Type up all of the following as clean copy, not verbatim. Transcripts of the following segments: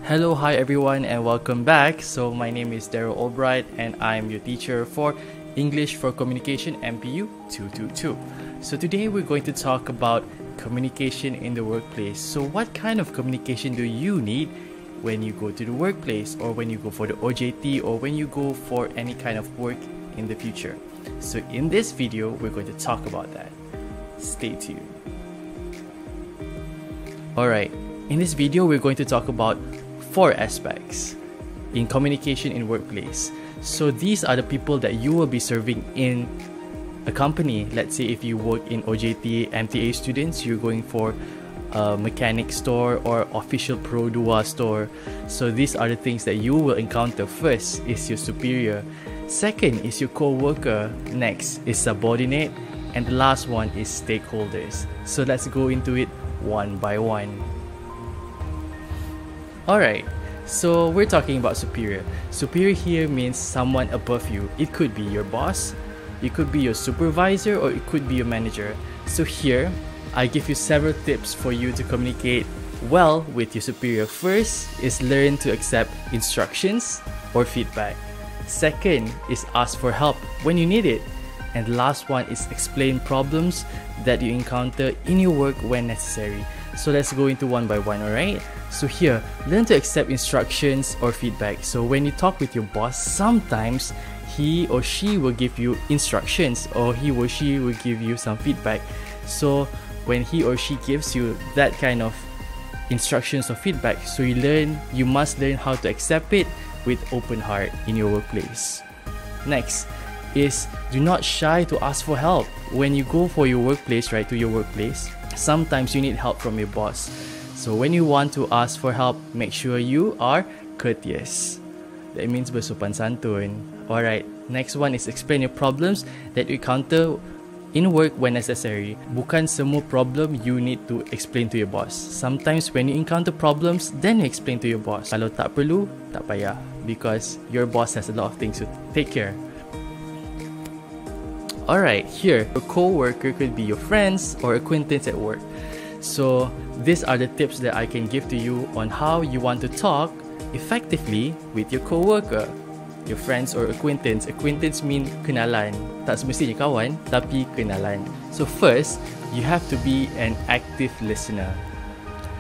Hello, hi everyone, and welcome back. So my name is Daryl Albright, and I'm your teacher for English for Communication MPU 222. So today we're going to talk about communication in the workplace. So what kind of communication do you need when you go to the workplace, or when you go for the OJT, or when you go for any kind of work in the future? So in this video, we're going to talk about that. Stay tuned. Alright, in this video, we're going to talk about 4 aspects in communication in workplace. So these are the people that you will be serving in a company. Let's say if you work in OJT, MTA students, you're going for a mechanic store or official Pro 2 store. So these are the things that you will encounter. First is your superior. Second is your co-worker. Next is subordinate. And the last one is stakeholders. So let's go into it one by one. Alright, so we're talking about superior. Superior here means someone above you. It could be your boss, it could be your supervisor, or it could be your manager. So here, I give you several tips for you to communicate well with your superior. First is learn to accept instructions or feedback. Second is ask for help when you need it. And the last one is explain problems that you encounter in your work when necessary. So let's go into one by one, alright? So here, learn to accept instructions or feedback. So when you talk with your boss, sometimes he or she will give you instructions, or he or she will give you some feedback. So when he or she gives you that kind of instructions or feedback, so you must learn how to accept it with open heart in your workplace. Next is do not shy to ask for help. When you go for your workplace, right, to your workplace, sometimes you need help from your boss. So when you want to ask for help, make sure you are courteous. That means bersopan santun. Alright, next one is explain your problems that you encounter in work when necessary. Bukan semua problem you need to explain to your boss. Sometimes when you encounter problems, then you explain to your boss. Kalau tak perlu, tak payah, because your boss has a lot of things to take care. Alright, here, your co-worker could be your friends or acquaintance at work. So these are the tips that I can give to you on how you want to talk effectively with your co-worker, your friends or acquaintance. Acquaintance mean kenalan. Tak semestinya kawan, tapi kenalan. So first, you have to be an active listener.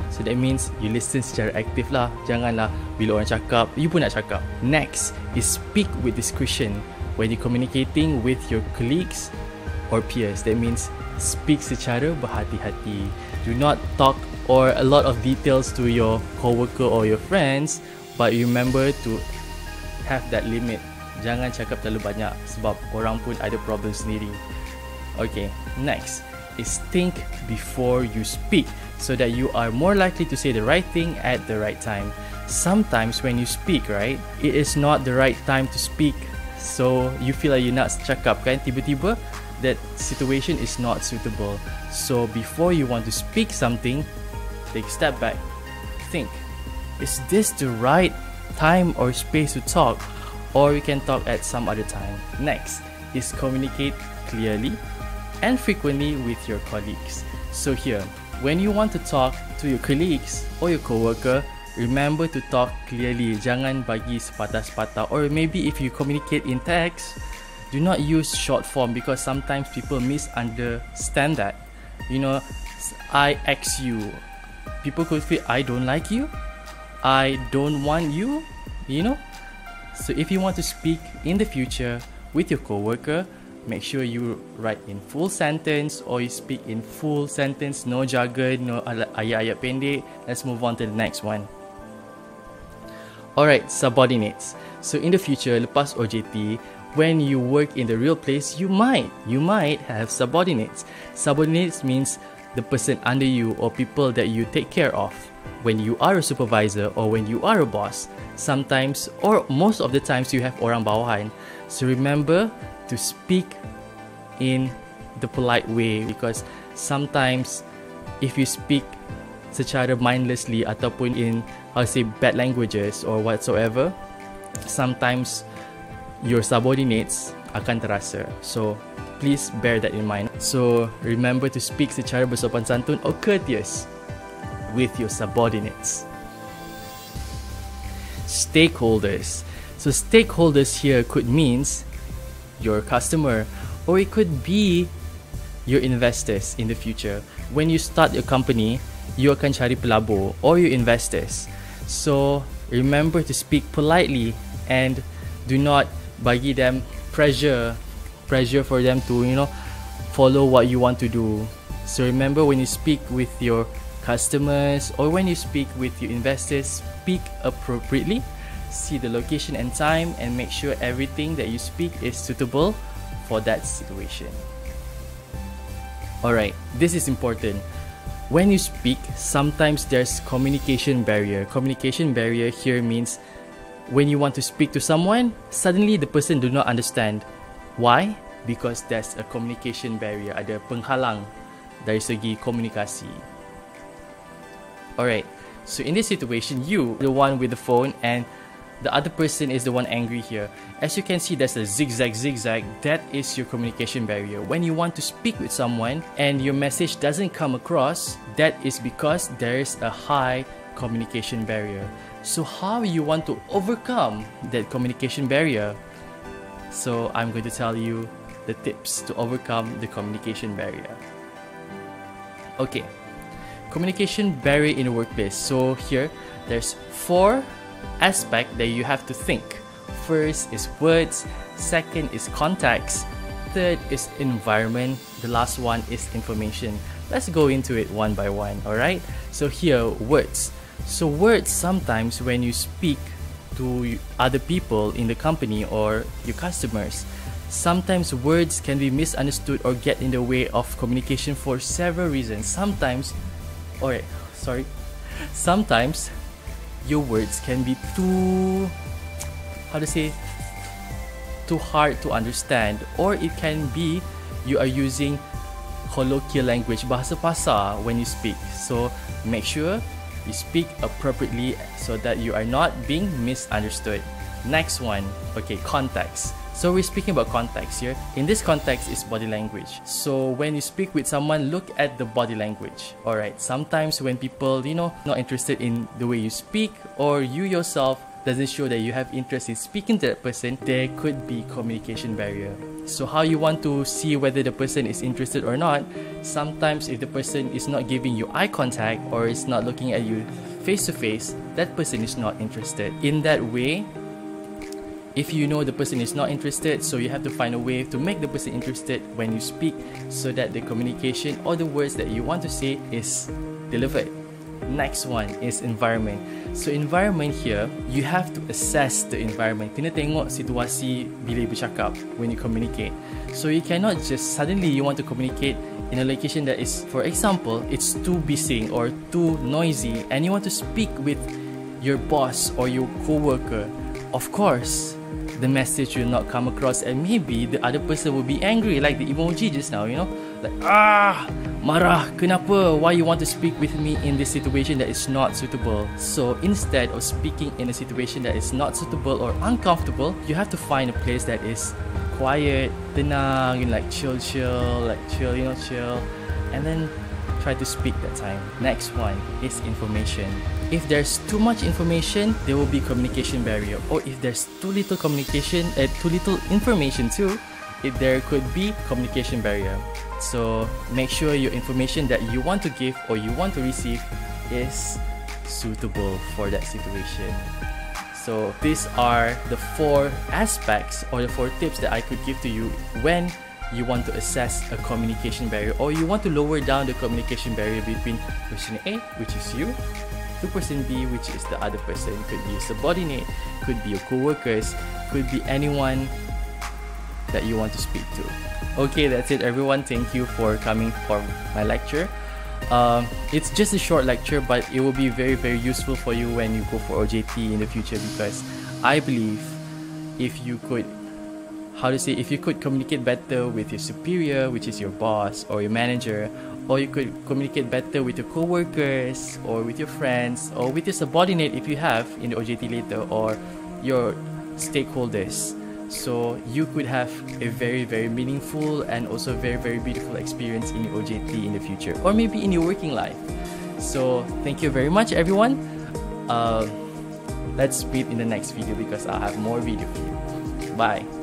So that means you listen secara aktif lah. Janganlah bila orang cakap, you pun nak cakap. Next is speak with discretion. When you're communicating with your colleagues or peers, that means speak secara berhati-hati. Do not talk or a lot of details to your coworker or your friends, but remember to have that limit. Jangan cakap terlalu banyak sebab orang pun ada problem sendiri. Okay, next is think before you speak, so that you are more likely to say the right thing at the right time. Sometimes when you speak, right, it is not the right time to speak. So you feel like you're not cakap kan, tiba-tiba that situation is not suitable. So before you want to speak something, take a step back. Think, is this the right time or space to talk? Or we can talk at some other time. Next is communicate clearly and frequently with your colleagues. So here, when you want to talk to your colleagues or your coworker, remember to talk clearly. Jangan bagi sepatah-sepatah. Or maybe if you communicate in text, do not use short form, because sometimes people misunderstand that. You know, I X you. People could feel I don't like you, I don't want you, you know. So if you want to speak in the future with your coworker, make sure you write in full sentence, or you speak in full sentence, no jargon, no ayat-ayat pendek. Let's move on to the next one. Alright, subordinates. So in the future, lepas OJT, when you work in the real place, you might have subordinates. Subordinates means the person under you or people that you take care of. When you are a supervisor or when you are a boss, sometimes or most of the times you have orang bawahan. So remember to speak in the polite way, because sometimes if you speak secara mindlessly ataupun in bad languages or whatsoever, sometimes your subordinates akan terasa. So please bear that in mind. So remember to speak secara bersopan santun or courteous with your subordinates. stakeholders. So stakeholders here could means your customer, or it could be your investors in the future. When you start your company, you akan cari pelabur or your investors. So remember to speak politely and do not bagi them pressure for them to, follow what you want to do. So remember, when you speak with your customers or when you speak with your investors, speak appropriately, see the location and time, and make sure everything that you speak is suitable for that situation. Alright, this is important. When you speak, sometimes there's communication barrier. Communication barrier here means when you want to speak to someone, suddenly the person do not understand. Why? Because there's a communication barrier. Ada penghalang dari segi komunikasi. Alright, so in this situation, you, the one with the phone, and the other person is the one angry here. As you can see, there's a zigzag. That is your communication barrier. When you want to speak with someone and your message doesn't come across, that is because there is a high communication barrier. So how you want to overcome that communication barrier? So I'm going to tell you the tips to overcome the communication barrier. Okay, communication barrier in the workplace. So here, there's 4 aspects that you have to think. First is words, second is context, third is environment, the last one is information. Let's go into it one by one, alright? So here, words. So words, sometimes when you speak to other people in the company or your customers, sometimes words can be misunderstood or get in the way of communication for several reasons. Sometimes your words can be too hard to understand, or it can be you are using colloquial language, bahasa pasar, when you speak. So make sure you speak appropriately so that you are not being misunderstood. Next one, okay, context. So we're speaking about context here. In this context is body language. So when you speak with someone, look at the body language. Alright, sometimes when people, not interested in the way you speak, or you yourself doesn't show that you have interest in speaking to that person, there could be communication barrier. So how you want to see whether the person is interested or not? Sometimes if the person is not giving you eye contact or is not looking at you face to face, that person is not interested. In that way, if you know the person is not interested, so you have to find a way to make the person interested when you speak, so that the communication or the words that you want to say is delivered. Next one is environment. So environment here, you have to assess the environment. Kena tengok situasi bila bercakap when you communicate. So you cannot just suddenly you want to communicate in a location that is, for example, it's too busy or too noisy, and you want to speak with your boss or your coworker. Of course, the message will not come across, and maybe the other person will be angry, like the emoji just now, like marah, kenapa, why you want to speak with me in this situation that is not suitable. So instead of speaking in a situation that is not suitable or uncomfortable, you have to find a place that is quiet, tenang, chill, and then try to speak that time. Next one is information. If there's too much information, there will be communication barrier. Or if there's too little communication, too little information too, there could be communication barrier. So make sure your information that you want to give or you want to receive is suitable for that situation. So these are the 4 aspects or the 4 tips that I could give to you when you want to assess a communication barrier, or you want to lower down the communication barrier between person A, which is you, to person B, which is the other person. Could be a subordinate, could be your co-workers, could be anyone that you want to speak to. Okay, that's it everyone. Thank you for coming for my lecture. It's just a short lecture, but it will be very, very useful for you when you go for OJT in the future, because I believe if you could communicate better with your superior, which is your boss or your manager, or you could communicate better with your co-workers or with your friends or with your subordinate if you have in the OJT later, or your stakeholders. So you could have a very, very meaningful and also very, very beautiful experience in your OJT in the future, or maybe in your working life. So thank you very much everyone. Let's meet in the next video because I'll have more video for you. Bye.